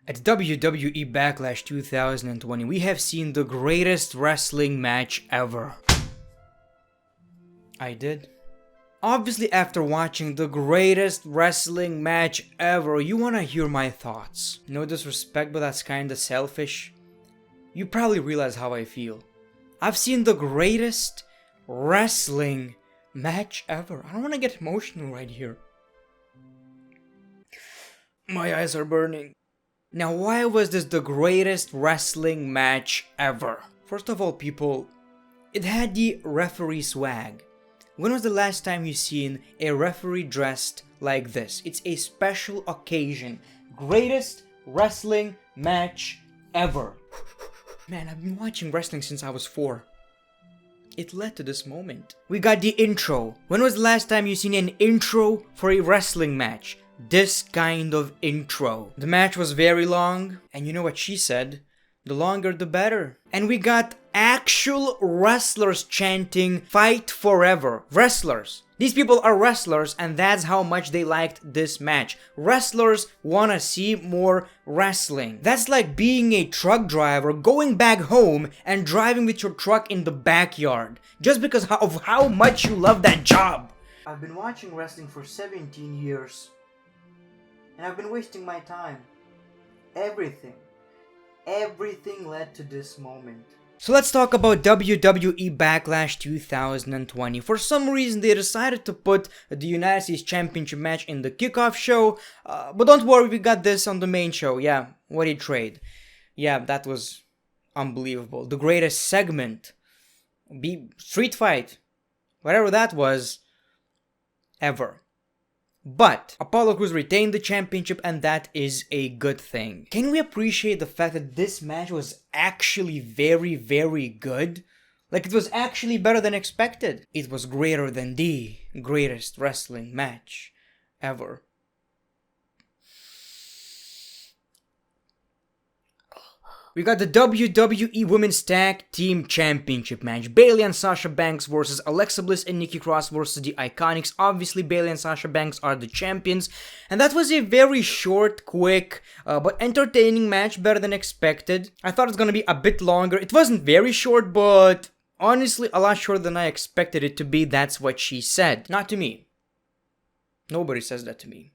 At WWE Backlash 2020, we have seen the greatest wrestling match ever. I did. Obviously, after watching the greatest wrestling match ever, you wanna hear my thoughts. No disrespect, but that's kinda selfish. You probably realize how I feel. I've seen the greatest wrestling match ever. I don't wanna get emotional right here. My eyes are burning. Now, why was this the greatest wrestling match ever? First of all, people, it had the referee swag. When was the last time you seen a referee dressed like this? It's a special occasion. Greatest wrestling match ever. Man, I've been watching wrestling since I was 4. It led to this moment. We got the intro. When was the last time you seen an intro for a wrestling match? This kind of intro. The match was very long, and you know what she said? The longer the better. And we got actual wrestlers chanting "Fight Forever." Wrestlers. These people are wrestlers, and that's how much they liked this match. Wrestlers wanna see more wrestling. That's like being a truck driver, going back home and driving with your truck in the backyard, just because of how much you love that job. I've been watching wrestling for 17 years. And I've been wasting my time. Everything led to this moment. So let's talk about WWE Backlash 2020. For some reason they decided to put the United States Championship match in the kickoff show. But don't worry, we got this on the main show. Yeah, what a trade. Yeah, that was unbelievable. The greatest segment. Street fight. Whatever that was. Ever. But Apollo Crews retained the championship, and that is a good thing. Can we appreciate the fact that this match was actually very, very good? Like, it was actually better than expected. It was greater than the greatest wrestling match ever. We got the WWE Women's Tag Team Championship match. Bayley and Sasha Banks versus Alexa Bliss and Nikki Cross versus the Iconics. Obviously, Bayley and Sasha Banks are the champions. And that was a very short, quick, but entertaining match, better than expected. I thought it was going to be a bit longer. It wasn't very short, but honestly, a lot shorter than I expected it to be. That's what she said. Not to me. Nobody says that to me.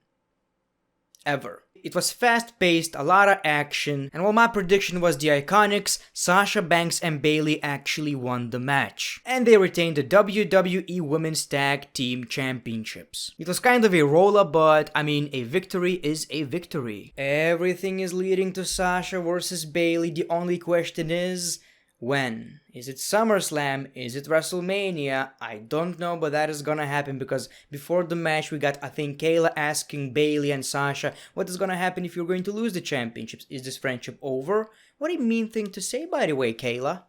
Ever. It was fast-paced, a lot of action, and while my prediction was the Iconics, Sasha Banks and Bayley actually won the match. And they retained the WWE Women's Tag Team Championships. It was kind of a roll-up, but I mean, a victory is a victory. Everything is leading to Sasha versus Bayley. The only question is, when? Is it SummerSlam? Is it WrestleMania? I don't know, but that is gonna happen because before the match we got, I think, Kayla asking Bayley and Sasha, what is gonna happen if you're going to lose the championships? Is this friendship over? What a mean thing to say, by the way, Kayla.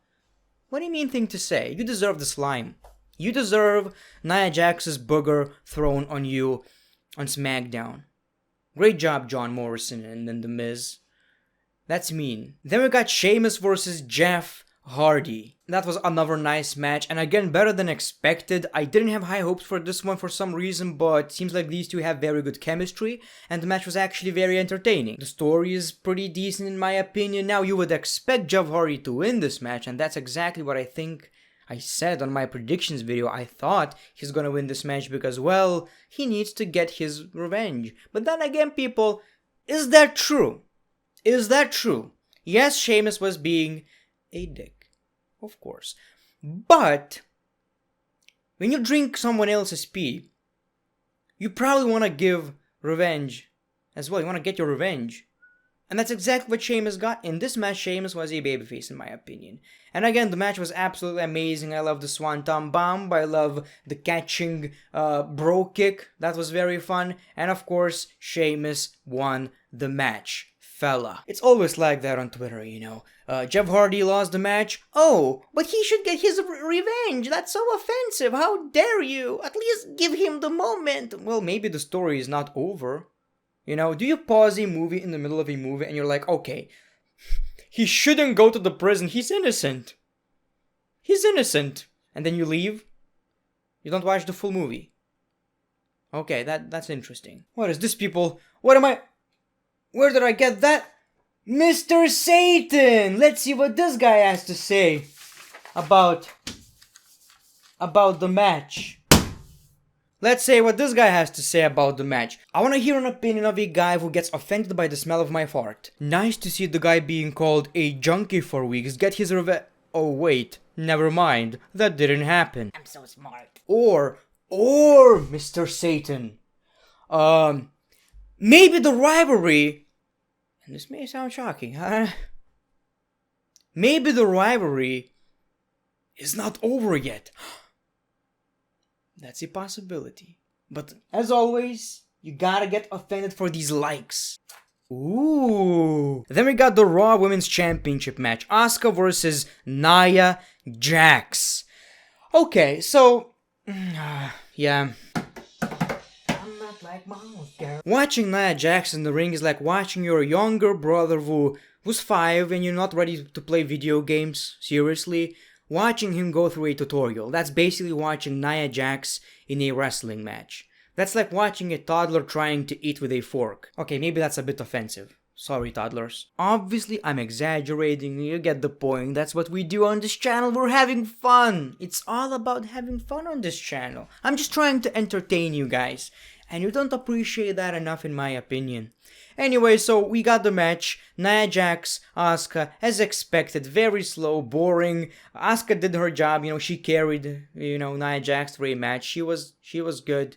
What a mean thing to say. You deserve the slime. You deserve Nia Jax's booger thrown on you on Smackdown. Great job, John Morrison and then The Miz. That's mean. Then we got Sheamus versus Jeff Hardy. That was another nice match, and again, better than expected. I didn't have high hopes for this one for some reason, but seems like these two have very good chemistry, and the match was actually very entertaining. The story is pretty decent in my opinion. Now, you would expect Jeff Hardy to win this match, and that's exactly what I think I said on my predictions video. I thought he's gonna win this match because, well, he needs to get his revenge. But then again, people, is that true? Is that true? Yes, Sheamus was being a dick. Of course. But when you drink someone else's pee, you probably want to give revenge as well. You want to get your revenge. And that's exactly what Sheamus got. In this match, Sheamus was a babyface in my opinion. And again, the match was absolutely amazing. I love the Swanton Bomb. I love the catching bro kick. That was very fun. And of course, Sheamus won the match. Fella. It's always like that on Twitter, you know. Jeff Hardy lost the match. Oh, but he should get his revenge. That's so offensive. How dare you? At least give him the moment. Well, maybe the story is not over. You know, do you pause a movie in the middle of a movie and you're like, okay, he shouldn't go to the prison. He's innocent. He's innocent. And then you leave? You don't watch the full movie. Okay, that's interesting. What is this, people? What am I... Where did I get that? Mr. Satan! Let's see what this guy has to say about the match. Let's see what this guy has to say about the match. I want to hear an opinion of a guy who gets offended by the smell of my fart. Nice to see the guy being called a junkie for weeks get his revenge. Oh wait, never mind. That didn't happen. I'm so smart. Or Mr. Satan. Maybe the rivalry, and this may sound shocking, maybe the rivalry is not over yet. That's a possibility. But as always, you gotta get offended for these likes. Ooh. Then we got the Raw Women's Championship match. Asuka versus Nia Jax. Okay, so yeah. Watching Nia Jax in the ring is like watching your younger brother who's 5 and you're not ready to play video games, seriously. Watching him go through a tutorial. That's basically watching Nia Jax in a wrestling match. That's like watching a toddler trying to eat with a fork. Okay, maybe that's a bit offensive. Sorry, toddlers. Obviously, I'm exaggerating. You get the point. That's what we do on this channel. We're having fun. It's all about having fun on this channel. I'm just trying to entertain you guys. And you don't appreciate that enough in my opinion. Anyway, so we got the match. Nia Jax, Asuka, as expected, very slow, boring. Asuka did her job, she carried, Nia Jax through a match. She was good.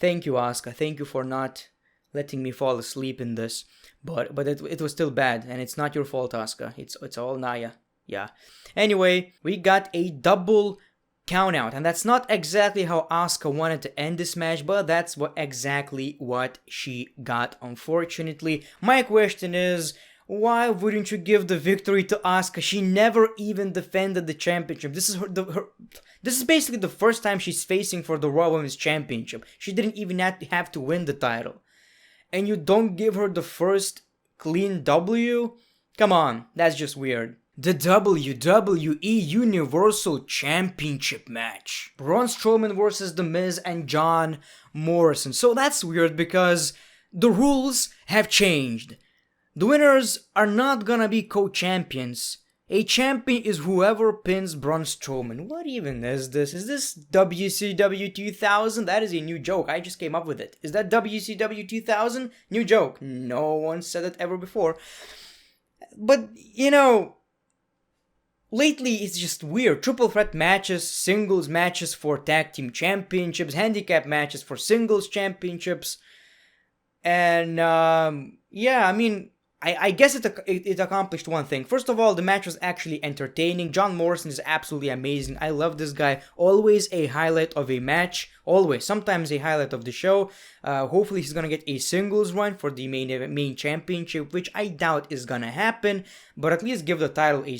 Thank you, Asuka. Thank you for not letting me fall asleep in this. But it was still bad, and it's not your fault, Asuka. It's all Nia. Yeah. Anyway, we got a double count out, and that's not exactly how Asuka wanted to end this match, but that's exactly what she got, unfortunately. My question is, why wouldn't you give the victory to Asuka? She never even defended the championship. This is basically the first time she's facing for the Raw Women's Championship. She didn't even have to win the title. And you don't give her the first clean W? Come on, that's just weird. The WWE Universal Championship Match. Braun Strowman versus The Miz and John Morrison. So that's weird because the rules have changed. The winners are not gonna be co-champions. A champion is whoever pins Braun Strowman. What even is this? Is this WCW 2000? That is a new joke. I just came up with it. Is that WCW 2000? New joke. No one said it ever before. But, lately it's just weird. Triple threat matches, singles matches for tag team championships, handicap matches for singles championships. And, I guess it accomplished one thing. First of all, the match was actually entertaining. John Morrison is absolutely amazing. I love this guy. Always a highlight of a match. Always. Sometimes a highlight of the show. Hopefully he's gonna get a singles run for the main championship, which I doubt is gonna happen. But at least give the title a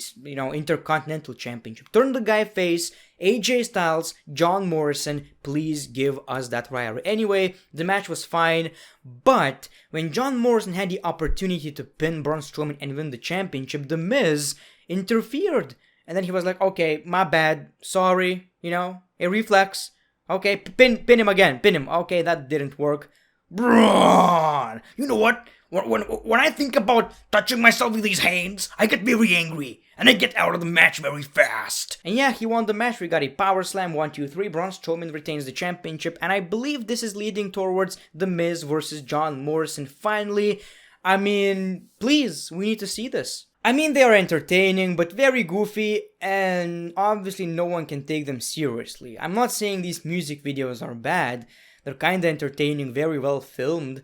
Intercontinental Championship. Turn the guy face. AJ Styles, John Morrison, please give us that rivalry. Anyway, the match was fine, but when John Morrison had the opportunity to pin Braun Strowman and win the championship, The Miz interfered. And then he was like, okay, my bad, sorry, a reflex. Okay, pin him again, pin him. Okay, that didn't work. Braun! You know what? When I think about touching myself with these hands, I get very angry. And I get out of the match very fast. And yeah, he won the match. We got a power slam, 1, 2, 3. Braun Strowman retains the championship. And I believe this is leading towards The Miz versus John Morrison finally. I mean, please, we need to see this. I mean, they are entertaining, but very goofy. And obviously no one can take them seriously. I'm not saying these music videos are bad. They're kinda entertaining, very well filmed.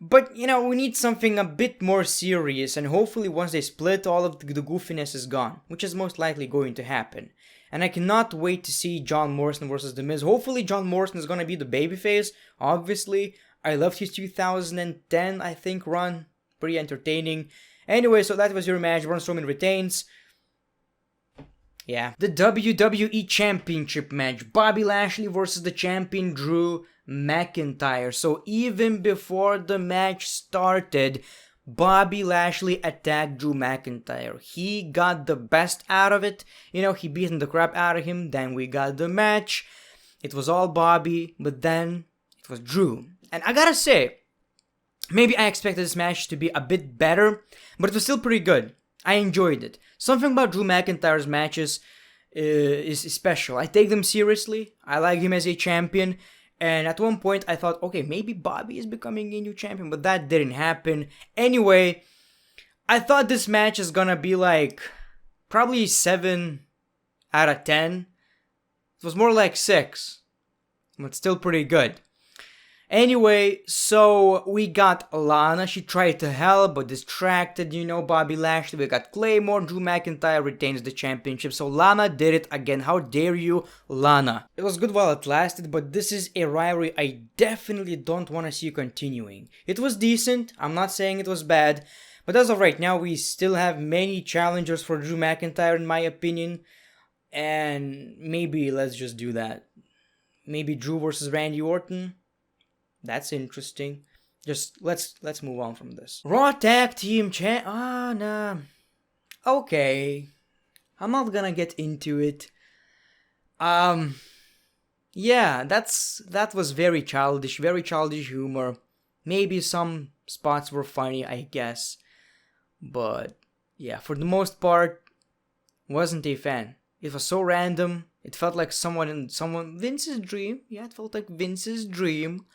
But, we need something a bit more serious, and hopefully once they split, all of the goofiness is gone, which is most likely going to happen. And I cannot wait to see John Morrison versus The Miz. Hopefully John Morrison is gonna be the babyface, obviously. I loved his 2010, I think, run. Pretty entertaining. Anyway, so that was your match. Braun Strowman retains. Yeah. The WWE Championship Match. Bobby Lashley versus the champion Drew McIntyre. So even before the match started, Bobby Lashley attacked Drew McIntyre. He got the best out of it. He beaten the crap out of him. Then we got the match. It was all Bobby, but then it was Drew. And I gotta say, Maybe I expected this match to be a bit better, but it was still pretty good. I enjoyed it. Something about Drew McIntyre's matches is special. I take them seriously. I like him as a champion. And at one point I thought, okay, maybe Bobby is becoming a new champion, but that didn't happen. Anyway, I thought this match is gonna be like probably 7 out of 10. It was more like 6, but still pretty good. Anyway, so we got Lana. She tried to help, but distracted, Bobby Lashley. We got Claymore. Drew McIntyre retains the championship. So Lana did it again. How dare you, Lana? It was good while it lasted, but this is a rivalry I definitely don't want to see continuing. It was decent. I'm not saying it was bad. But as of right now, we still have many challengers for Drew McIntyre, in my opinion. And maybe let's just do that. Maybe Drew versus Randy Orton. That's interesting. Just let's move on from this. Raw Tag Team nah. Okay. I'm not gonna get into it. Yeah, that was very childish humor. Maybe some spots were funny, I guess. But yeah, for the most part, wasn't a fan. It was so random. It felt like someone Vince's dream. Yeah, it felt like Vince's dream.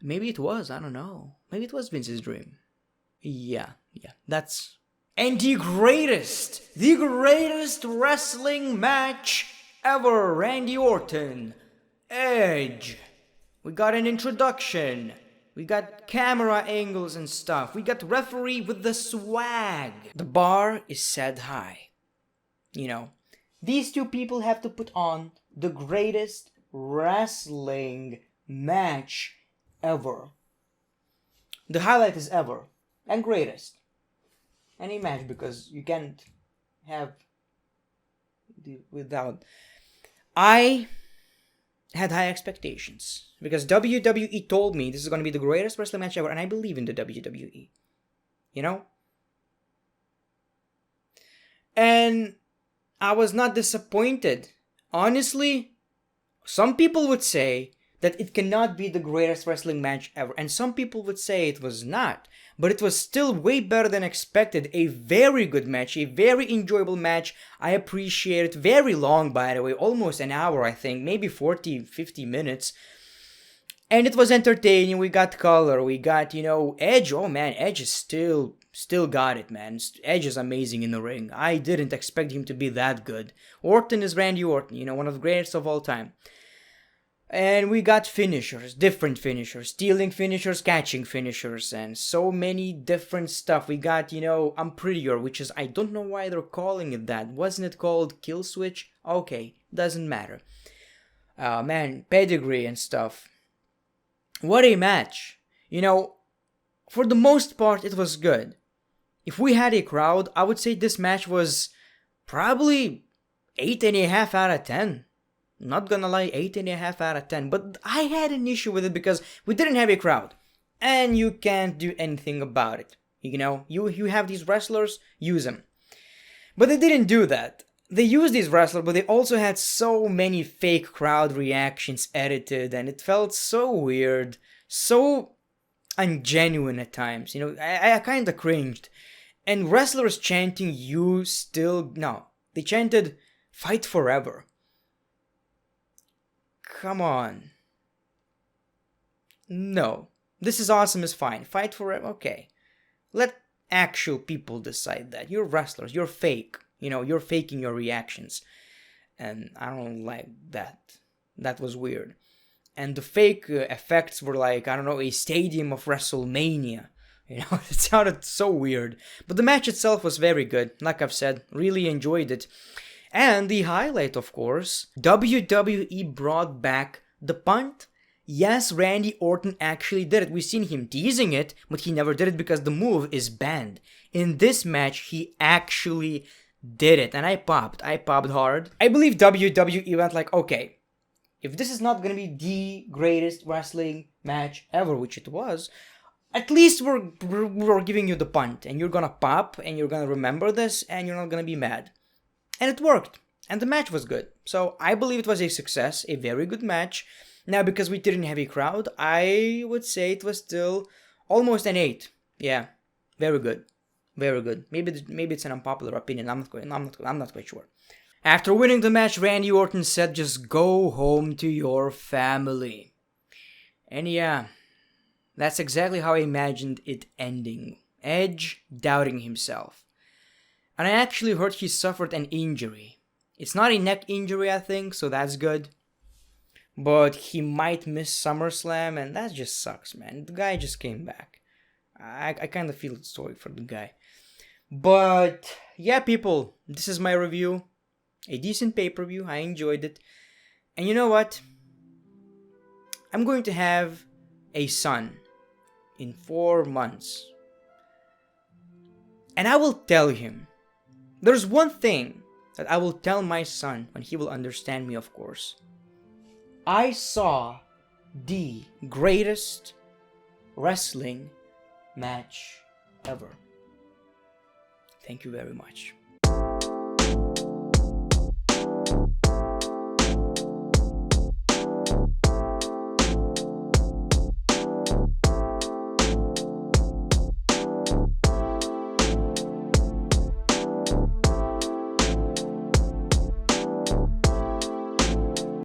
Maybe it was, I don't know. Maybe it was Vince's dream. Yeah, that's... And the greatest wrestling match ever, Randy Orton, Edge. We got an introduction. We got camera angles and stuff. We got referee with the swag. The bar is set high. These two people have to put on the greatest wrestling match ever. The highlight is ever. And greatest. Any match, because you can't have without. I had high expectations. Because WWE told me this is going to be the greatest wrestling match ever. And I believe in the WWE. And I was not disappointed. Honestly, some people would say that it cannot be the greatest wrestling match ever. And some people would say it was not. But it was still way better than expected. A very good match. A very enjoyable match. I appreciate it. Very long, by the way. Almost an hour, I think. Maybe 40, 50 minutes. And it was entertaining. We got color. We got, Edge. Oh, man. Edge is still got it, man. Edge is amazing in the ring. I didn't expect him to be that good. Orton is Randy Orton. One of the greatest of all time. And we got finishers, different finishers, stealing finishers, catching finishers, and so many different stuff. We got, I'm Prettier, which is, I don't know why they're calling it that. Wasn't it called Kill Switch? Okay, doesn't matter. Man, pedigree and stuff. What a match. For the most part, it was good. If we had a crowd, I would say this match was probably 8.5 out of 10. Not gonna lie, 8.5 out of 10. But I had an issue with it because we didn't have a crowd. And you can't do anything about it. You have these wrestlers, use them. But they didn't do that. They used these wrestlers, but they also had so many fake crowd reactions edited. And it felt so weird. So ungenuine at times. I kind of cringed. And wrestlers chanting, no. They chanted, fight forever. Come on. No. This is awesome is fine. Fight forever? Okay. Let actual people decide that. You're wrestlers. You're fake. You're faking your reactions. And I don't like that. That was weird. And the fake effects were like, I don't know, a stadium of WrestleMania. It sounded so weird. But the match itself was very good. Like I've said, really enjoyed it. And the highlight, of course, WWE brought back the punt. Yes, Randy Orton actually did it. We've seen him teasing it, but he never did it because the move is banned. In this match, he actually did it. And I popped hard. I believe WWE went like, okay, if this is not going to be the greatest wrestling match ever, which it was, at least we're giving you the punt. And you're going to pop, and you're going to remember this, and you're not going to be mad. And it worked. And the match was good. So I believe it was a success. A very good match. Now, because we didn't have a crowd, I would say it was still Almost an 8. Yeah, very good. Very good. Maybe it's an unpopular opinion. I'm not quite sure. After winning the match, Randy Orton said, "Just go home to your family." And yeah, that's exactly how I imagined it ending. Edge doubting himself. And I actually heard he suffered an injury. It's not a neck injury, I think, so that's good. But he might miss SummerSlam, and that just sucks, man. The guy just came back. I kind of feel sorry for the guy. But yeah, people, this is my review. A decent pay-per-view. I enjoyed it. And you know what? I'm going to have a son in 4 months. And I will tell him. There's one thing that I will tell my son, and he will understand me, of course. I saw the greatest wrestling match ever. Thank you very much.